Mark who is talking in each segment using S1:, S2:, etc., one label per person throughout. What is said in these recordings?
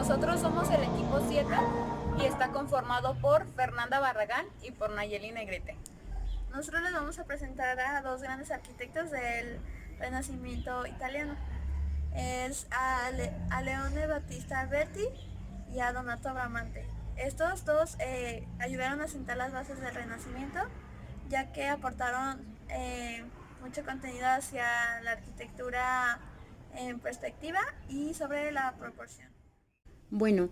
S1: Nosotros somos el equipo 7 y está conformado por Fernanda Barragán y por Nayeli Negrete. Nosotros les vamos a presentar a dos grandes arquitectos del Renacimiento italiano. Es a Leone Battista Alberti y a Donato Bramante. Estos dos ayudaron a sentar las bases del Renacimiento, ya que aportaron mucho contenido hacia la arquitectura en perspectiva y sobre la proporción.
S2: Bueno,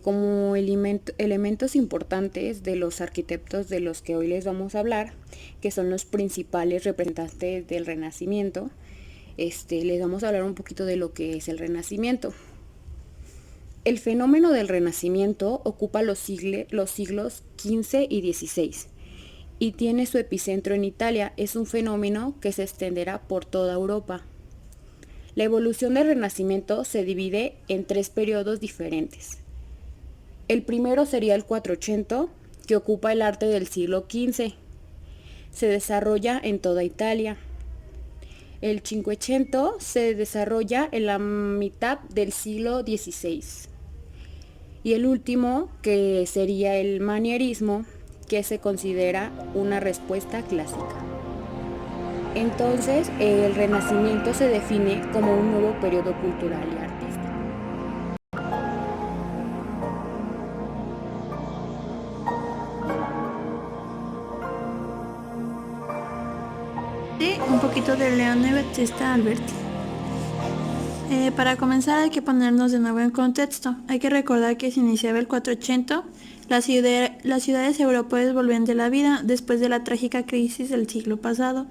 S2: como elementos importantes de los arquitectos de los que hoy les vamos a hablar, que son los principales representantes del Renacimiento, les vamos a hablar un poquito de lo que es el Renacimiento. El fenómeno del Renacimiento ocupa los siglos XV y XVI y tiene su epicentro en Italia. Es un fenómeno que se extenderá por toda Europa. La evolución del Renacimiento se divide en 3 periodos diferentes. El primero sería el 480, que ocupa el arte del siglo XV. Se desarrolla en toda Italia. El 500 se desarrolla en la mitad del siglo XVI. Y el último, que sería el manierismo, que se considera una respuesta clásica. Entonces, el Renacimiento se define como un nuevo periodo cultural y artístico.
S3: Un poquito de Leone Battista Alberti. Para comenzar hay que ponernos de nuevo en contexto. Hay que recordar que se iniciaba el 480, las ciudades europeas volvían de la vida después de la trágica crisis del siglo pasado,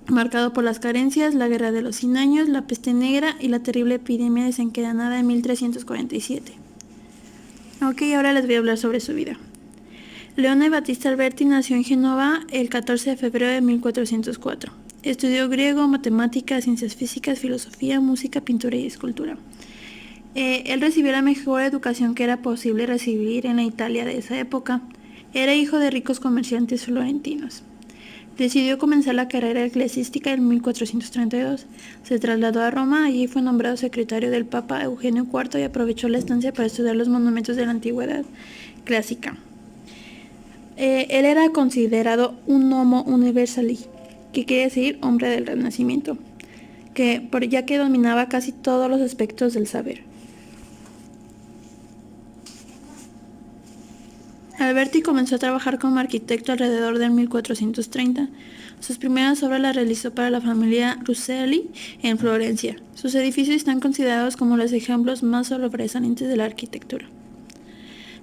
S3: marcado por las carencias, la guerra de los 100 años, la peste negra y la terrible epidemia desencadenada en 1347. Ok, ahora les voy a hablar sobre su vida. Leone Battista Alberti nació en Génova el 14 de febrero de 1404. Estudió griego, matemáticas, ciencias físicas, filosofía, música, pintura y escultura. Él recibió la mejor educación que era posible recibir en la Italia de esa época. Era hijo de ricos comerciantes florentinos. Decidió comenzar la carrera eclesiástica en 1432. Se trasladó a Roma, allí fue nombrado secretario del Papa Eugenio IV y aprovechó la estancia para estudiar los monumentos de la antigüedad clásica. Él era considerado un homo universalis, que quiere decir hombre del Renacimiento, ya que dominaba casi todos los aspectos del saber. Alberti comenzó a trabajar como arquitecto alrededor del 1430. Sus primeras obras las realizó para la familia Rosselli en Florencia. Sus edificios están considerados como los ejemplos más sobresalientes de la arquitectura.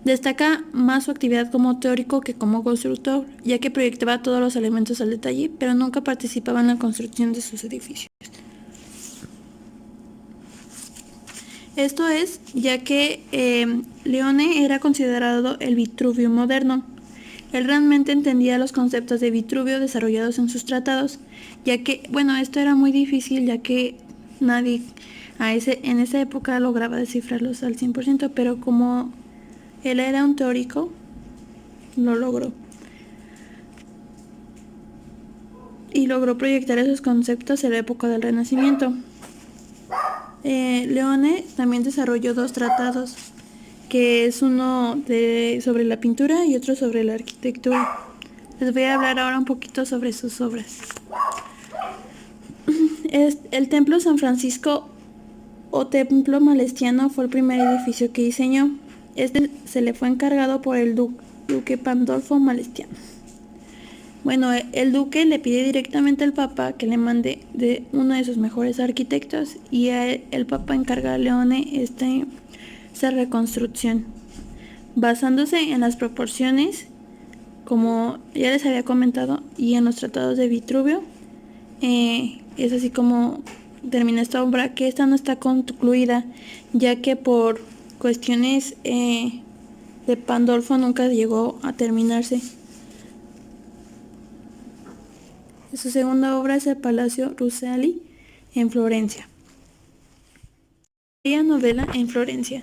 S3: Destaca más su actividad como teórico que como constructor, ya que proyectaba todos los elementos al detalle, pero nunca participaba en la construcción de sus edificios. Esto es, ya que Leone era considerado el Vitruvio moderno. Él realmente entendía los conceptos de Vitruvio desarrollados en sus tratados, ya que, esto era muy difícil, ya que nadie en esa época lograba descifrarlos al 100%, pero como él era un teórico, lo logró. Y logró proyectar esos conceptos en la época del Renacimiento. Leone también desarrolló 2 tratados, que es uno sobre la pintura y otro sobre la arquitectura. Les voy a hablar ahora un poquito sobre sus obras. El Templo San Francisco o Templo Malestiano fue el primer edificio que diseñó. Se le fue encargado por el duque Pandolfo Malestiano. El duque le pide directamente al papa que le mande de uno de sus mejores arquitectos y el papa encarga a Leone esa reconstrucción, basándose en las proporciones, como ya les había comentado, y en los tratados de Vitruvio. Es así como termina esta obra, que esta no está concluida, ya que por cuestiones de Pandolfo nunca llegó a terminarse. Su segunda obra es el Palacio Rosselli en Florencia. María Novella en Florencia.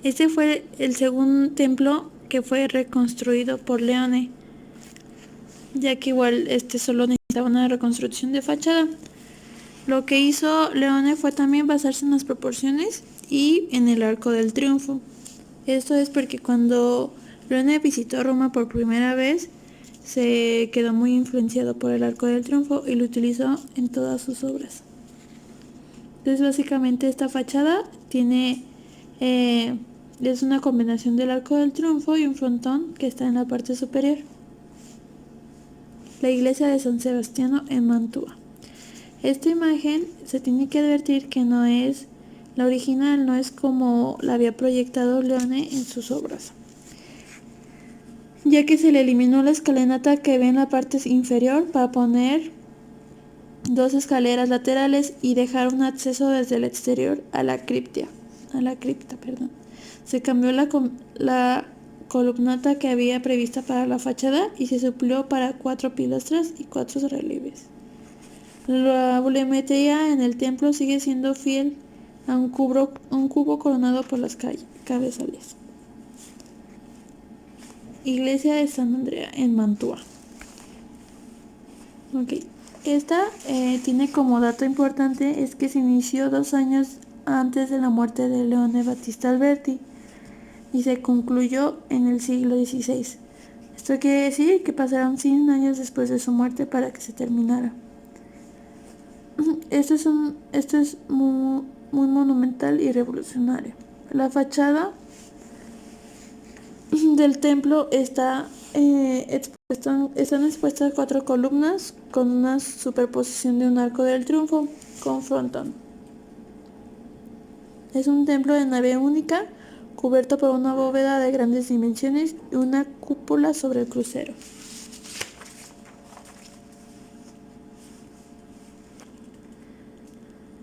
S3: Este fue el segundo templo que fue reconstruido por Leone, ya que igual solo necesitaba una reconstrucción de fachada. Lo que hizo Leone fue también basarse en las proporciones y en el Arco del Triunfo. Esto es porque cuando Leone visitó Roma por primera vez, se quedó muy influenciado por el Arco del Triunfo y lo utilizó en todas sus obras. Entonces básicamente esta fachada es una combinación del Arco del Triunfo y un frontón que está en la parte superior. La iglesia de San Sebastiano en Mantua. Esta imagen se tiene que advertir que no es la original, no es como la había proyectado Leone en sus obras, ya que se le eliminó la escalinata que ve en la parte inferior para poner 2 escaleras laterales y dejar un acceso desde el exterior a la cripta. Se cambió la columnata que había prevista para la fachada y se suplió para 4 pilastras y 4 relieves. La volumetría en el templo sigue siendo fiel a un cubo coronado por las cabezales. Iglesia de San Andrea en Mantua. Esta tiene como dato importante es que se inició 2 años antes de la muerte de Leone Battista Alberti y se concluyó en el siglo XVI. Esto quiere decir que pasaron 100 años después de su muerte para que se terminara. Esto es muy monumental y revolucionario. La fachada del templo están expuestas 4 columnas con una superposición de un arco del triunfo con frontón. Es un templo de nave única, cubierto por una bóveda de grandes dimensiones y una cúpula sobre el crucero.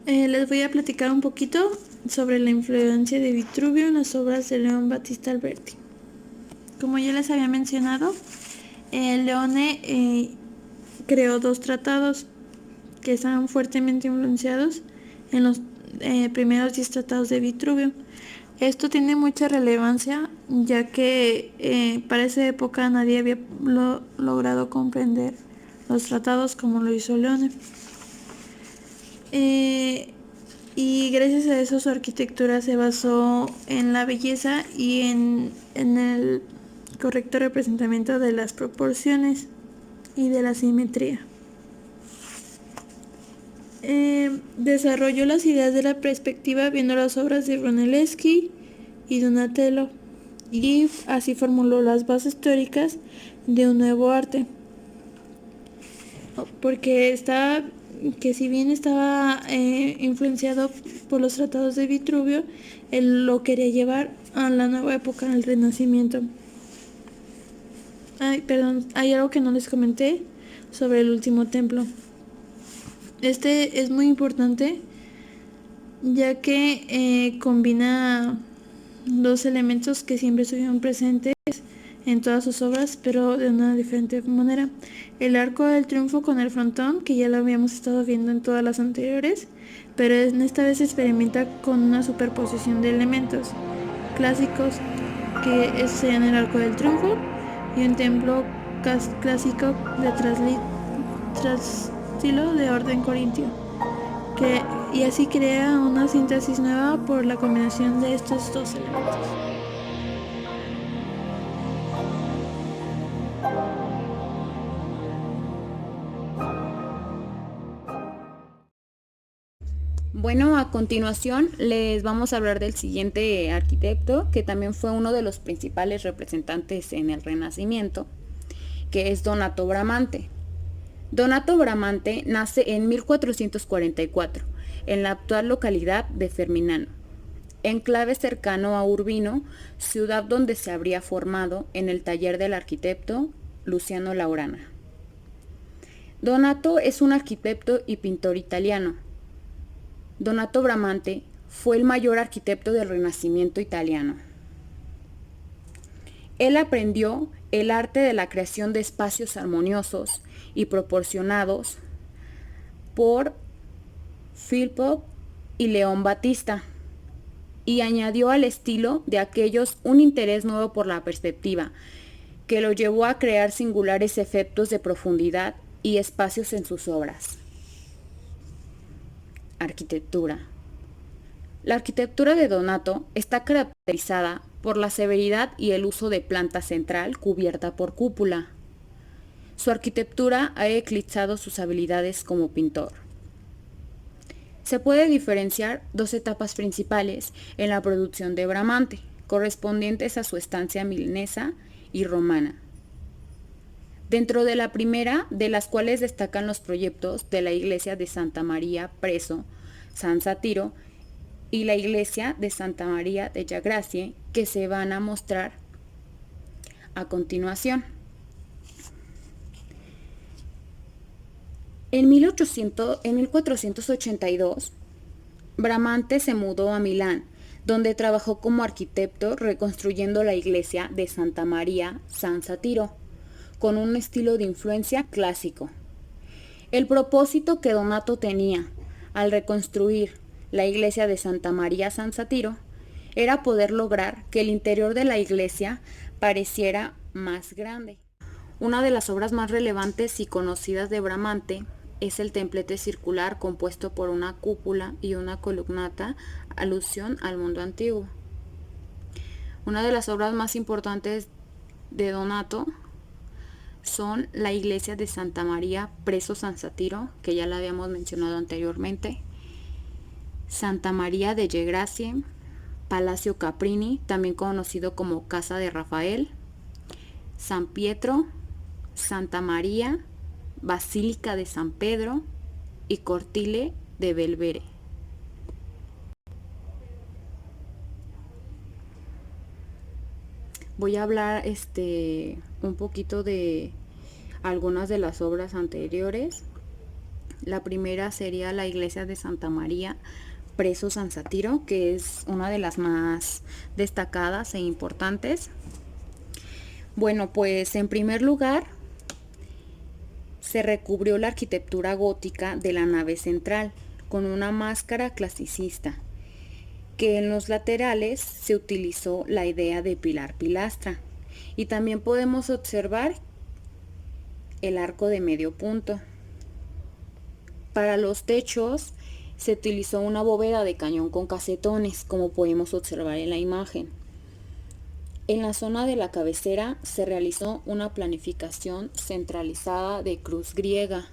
S3: Les voy a platicar un poquito sobre la influencia de Vitruvio en las obras de León Battista Alberti. Como ya les había mencionado, Leone creó 2 tratados que estaban fuertemente influenciados en los primeros 10 tratados de Vitruvio. Esto tiene mucha relevancia ya que para esa época nadie había logrado comprender los tratados como lo hizo Leone. Y gracias a eso su arquitectura se basó en la belleza y en el correcto representamiento de las proporciones y de la simetría. Desarrolló las ideas de la perspectiva viendo las obras de Brunelleschi y Donatello y así formuló las bases teóricas de un nuevo arte, porque si bien estaba influenciado por los tratados de Vitruvio, él lo quería llevar a la nueva época, al Renacimiento. Hay algo que no les comenté sobre el último templo. Este es muy importante ya que combina 2 elementos que siempre estuvieron presentes en todas sus obras, pero de una diferente manera. El arco del triunfo con el frontón, que ya lo habíamos estado viendo en todas las anteriores, pero en esta vez se experimenta con una superposición de elementos clásicos, que serían el arco del triunfo y un templo clásico de trastilo de orden corintio, y así crea una síntesis nueva por la combinación de estos 2 elementos.
S2: Bueno, a continuación les vamos a hablar del siguiente arquitecto, que también fue uno de los principales representantes en el Renacimiento, que es Donato Bramante. Donato Bramante nace en 1444, en la actual localidad de Fermignano, enclave cercano a Urbino, ciudad donde se habría formado en el taller del arquitecto Luciano Laurana. Donato es un arquitecto y pintor italiano. Donato Bramante fue el mayor arquitecto del Renacimiento italiano. Él aprendió el arte de la creación de espacios armoniosos y proporcionados por Filippo y León Battista, y añadió al estilo de aquellos un interés nuevo por la perspectiva, que lo llevó a crear singulares efectos de profundidad y espacios en sus obras. Arquitectura. La arquitectura de Donato está caracterizada por la severidad y el uso de planta central cubierta por cúpula. Su arquitectura ha eclipsado sus habilidades como pintor. Se puede diferenciar dos etapas principales en la producción de Bramante, correspondientes a su estancia milanesa y romana. Dentro de la primera, de las cuales destacan los proyectos de la iglesia de Santa María Presso San Satiro y la iglesia de Santa María della Grazie, que se van a mostrar a continuación. En 1482, Bramante se mudó a Milán, donde trabajó como arquitecto reconstruyendo la iglesia de Santa María San Satiro, con un estilo de influencia clásico. El propósito que Donato tenía al reconstruir la iglesia de Santa María San Satiro era poder lograr que el interior de la iglesia pareciera más grande. Una de las obras más relevantes y conocidas de Bramante es el templete circular compuesto por una cúpula y una columnata, alusión al mundo antiguo. Una de las obras más importantes de Donato son la iglesia de Santa María Presso San Satiro, que ya la habíamos mencionado anteriormente, Santa María delle Grazie, Palacio Caprini, también conocido como Casa de Rafael, San Pietro, Santa María, Basílica de San Pedro y Cortile de Belvedere. Voy a hablar un poquito de algunas de las obras anteriores. La primera sería la iglesia de Santa María Presso San Satiro, que es una de las más destacadas e importantes. Bueno, pues en primer lugar se recubrió la arquitectura gótica de la nave central con una máscara clasicista, que en los laterales se utilizó la idea de pilar-pilastra, y también podemos observar el arco de medio punto. Para los techos se utilizó una bóveda de cañón con casetones, como podemos observar en la imagen. En la zona de la cabecera se realizó una planificación centralizada de cruz griega.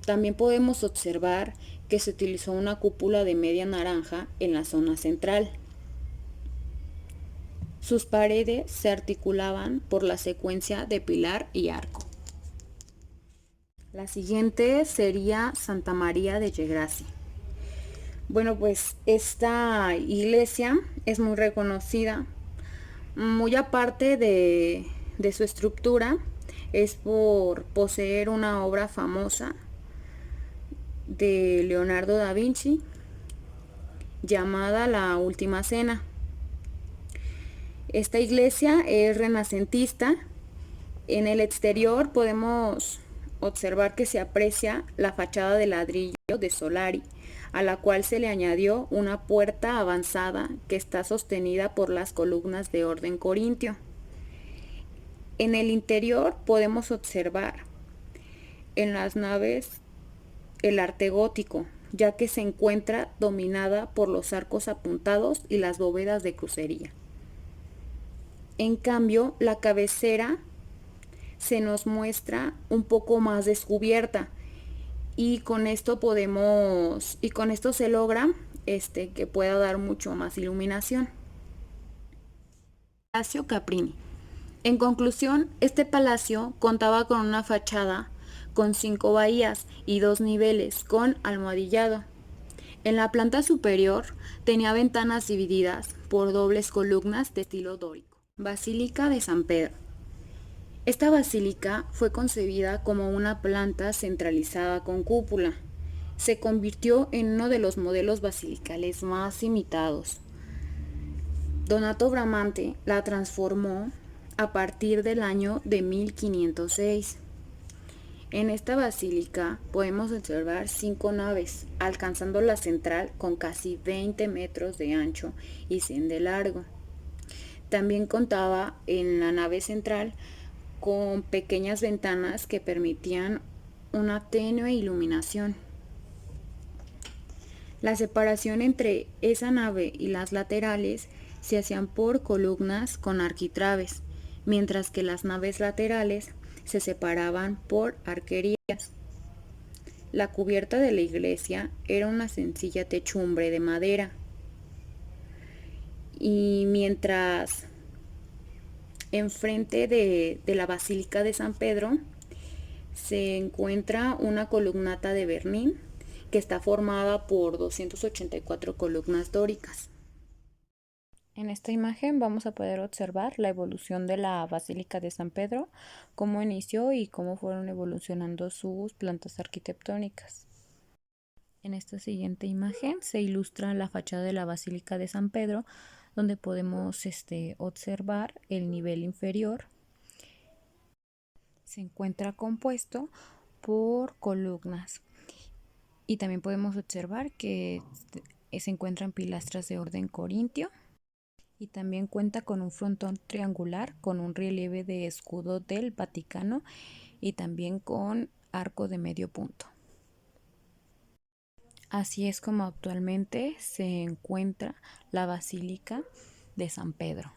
S2: También podemos observar que se utilizó una cúpula de media naranja en la zona central. Sus paredes se articulaban por la secuencia de pilar y arco. La siguiente sería Santa María delle Grazie. Bueno, pues esta iglesia es muy reconocida, muy aparte de su estructura, es por poseer una obra famosa de Leonardo da Vinci llamada La Última Cena. Esta iglesia es renacentista. En el exterior podemos observar que se aprecia la fachada de ladrillo de Solari, a la cual se le añadió una puerta avanzada que está sostenida por las columnas de orden corintio. En el interior podemos observar en las naves el arte gótico, ya que se encuentra dominada por los arcos apuntados y las bóvedas de crucería. En cambio, la cabecera se nos muestra un poco más descubierta, y con esto se logra que pueda dar mucho más iluminación. Palacio Caprini. En conclusión, este palacio contaba con una fachada con 5 bahías y 2 niveles con almohadillado. En la planta superior tenía ventanas divididas por dobles columnas de estilo dórico. Basílica de San Pedro. Esta basílica fue concebida como una planta centralizada con cúpula. Se convirtió en uno de los modelos basilicales más imitados. Donato Bramante la transformó a partir del año de 1506. En esta basílica podemos observar 5 naves, alcanzando la central con casi 20 metros de ancho y 100 de largo. También contaba en la nave central con pequeñas ventanas que permitían una tenue iluminación. La separación entre esa nave y las laterales se hacían por columnas con arquitraves, mientras que las naves laterales se separaban por arquerías. La cubierta de la iglesia era una sencilla techumbre de madera, y mientras enfrente de la Basílica de San Pedro se encuentra una columnata de Bernín que está formada por 284 columnas dóricas. En esta imagen vamos a poder observar la evolución de la Basílica de San Pedro, cómo inició y cómo fueron evolucionando sus plantas arquitectónicas. En esta siguiente imagen se ilustra la fachada de la Basílica de San Pedro, donde podemos observar el nivel inferior. Se encuentra compuesto por columnas y también podemos observar que se encuentran pilastras de orden corintio y también cuenta con un frontón triangular con un relieve de escudo del Vaticano y también con arco de medio punto. Así es como actualmente se encuentra la Basílica de San Pedro.